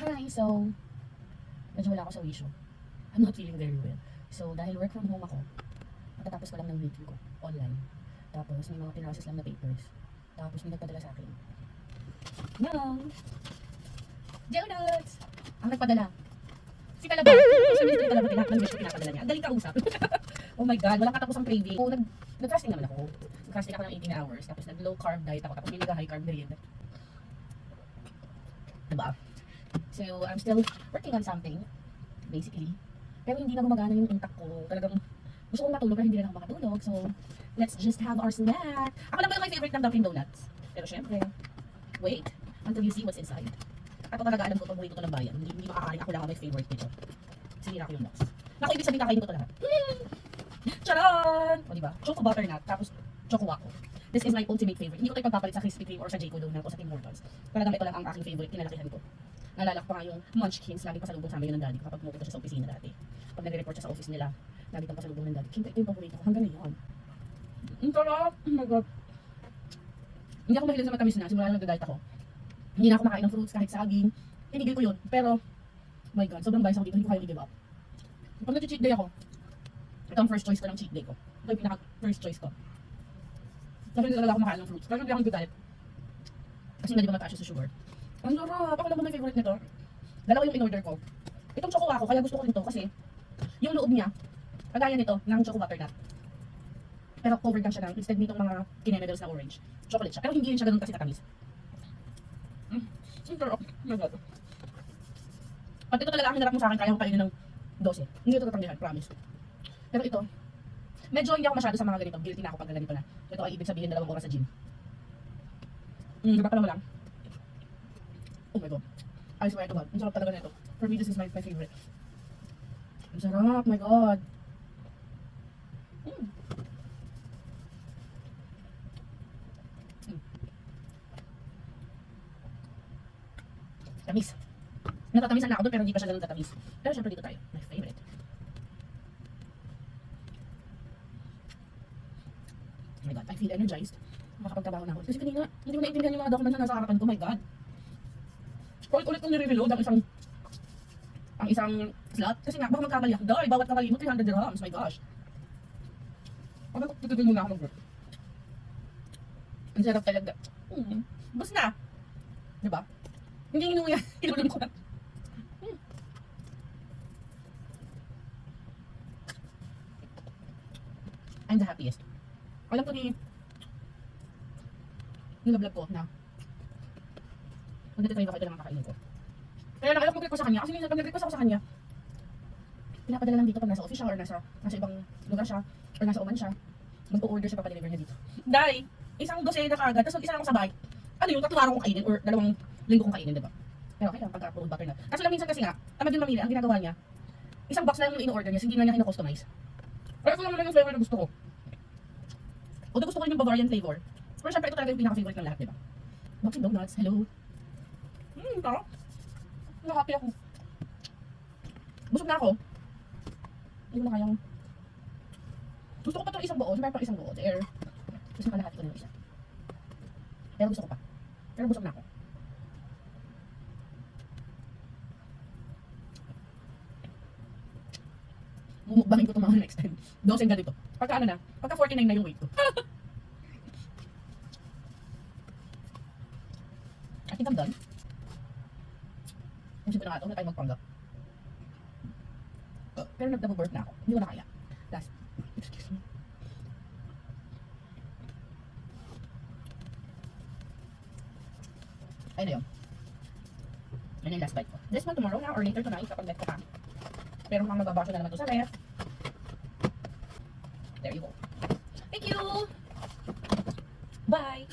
Hi, so, medyo wala ako sa wisyo. I'm not feeling very well. So, dahil work from home ako, matatapos ko lang ng meeting ko, online. Tapos, may mga pinrocess lang na papers. Tapos, may nagpadala sa akin. Yan! Jonas! Ang nagpadala. Si Kalaba. Social media talaga lahat ng wish ko pinapadala niya. Ang galing kausap. Oh my God, walang katapos ang craving. Oh, nag-fasting naman ako. Nag-fasting ako ng 18 hours. Tapos, nag-low carb diet ako. Tapos, may nag-high carb merienda. Diba? So, I'm still working on something, basically. Pero hindi na gumagana yung utak ko. Talagang gusto kong matulog pero hindi rin ako makatulog. So, let's just have our snack. Ako lang ba yung my favorite ng Dunkin' Donuts? Pero syempre, wait until you see what's inside. At talaga alam ko, paborito to ng bayan. Hindi makakaling ako lang ang my favorite nito. Sinira ko yung nuts. Naku, ibig sabihin kakainin ko to lahat. Charan! O diba? Choco butternut, tapos choco wako. This is my ultimate favorite. Hindi ko ito ipagpapalit sa Krispy Kreme or sa Jayco Donut o sa Tim Hortons. Talagang ito lang ang aking favorite, kinalakihan ko. Naalala ko pa nga yung Munchkins, lagi pasalubong sa amin yun ng daddy ko kapag pumupunta siya sa opisina dati. Pag nagre-report siya sa office nila, lagi itong pasalubong ng daddy. Ito yung paborito ko hanggang ngayon. Ang sarap! Oh my God! Hindi ako mahilig sa matamis na, simula na nag-diet ako. Hindi na ako makain ng fruits kahit saging. Tinigil ko yun. Pero, oh my God, sobrang bias ako dito, hindi ko kaya i-give up. Pag nag-cheat day ako, ito ang first choice ko ng cheat day ko. Ito yung pinaka-first choice ko. Kasi hindi talaga ako makain ng fruits. Kasi hindi ako nag-diet. Kasi hindi ko mataas sa sugar. Ang sarap! Ako lang ba may favorite nito? Dalawa yung in-order ko. Itong choco wako, kaya gusto ko rin to kasi yung loob niya, kagaya nito, ng choco butternut. Pero covered lang siya ng, instead nitong mga kinemedals na orange, chocolate siya. Pero hindi rin siya ganun kasi katamis. Ang sarap! Oh my God. Pati ito talaga ang hinarap mo sa akin, kaya ko kainin ng 12. Hindi ito tatanggihan, promise. Pero ito, medyo hindi ako masyado sa mga ganito. Guilty na ako pag ganito na. Ito ay ibig sabihin 2 oras sa gym. Diba pala mo lang? Oh my God. I swear to God. Ang sarap talaga nito. For me, this is my favorite. Ang sarap. My God. Tamis. Natatamisan na ako doon pero hindi pa siya ganun tatamis. Pero syempre dito tayo. My favorite. Oh my God. I feel energized. Makakapagtrabaho na ako. Kasi kanina, hindi ko naintindihan yung mga documents na nasa harapan ko. My God. Ulit-ulit kong nire-reload ang isang slot. Kasi nga, baka magkamali ako. Dahil, bawat kamali mo, 300 dirhams. My gosh. Parang tutugin muna ako mag-work. Ang sarap talaga. Bus na. Diba? Hindi inuwi yan. Inulim ko na. I'm the happiest. Alam ko nilablog ko na magdetry ba ito lang ang kakainin ko. Kaya lang, alam ko request sa kanya. Kasi minsan, pag nag-request ako sa kanya, pinapadala lang dito pag nasa office siya or nasa ibang lugar siya or nasa Oman siya. Magpo-order siya, papadeliver niya dito. Dahil, isang dosena kaagad, tapos isa lang ako sabay. Ano yung 3 araw kong kainin or 2 linggo kong kainin, diba? Pero okay lang, pagka-apple butternut. Kaso lang minsan kasi nga, tamad yung mamili, ang ginagawa niya, isang box lang yung in-order niya, hindi na niya kino-customize. Pero ito naman yung flavor na gusto ko. Although gusto ko rin yung Bavarian flavor. Pero syempre ito talaga yung pinaka-favorite ng lahat, diba? Dunkin' Donuts, hello. Tara. Nakakapi ako. Busog na ako. Hindi ko na kayang. Gusto ko pa itong isang buo. Siyempre pa isang buo. There. Gusto ko kalahati ko na yung isa. Pero gusto ko pa. Pero busog na ako. Mumukbangin ko itong mga next time. 12 ganito. Pagka ano na. Pagka 49 na yung weight ko. I think I'm done. Kung sino na nga ito, na tayo magpanggap. Pero nag-double birth na ako. Hindi ko na kaya. Last. Excuse me. Ayun na yun. Yan yung last bite ko. This one tomorrow na or later tonight kapag net ko pa. Pero mukhang magbabasyo na naman ito sa ref. There you go. Thank you! Bye!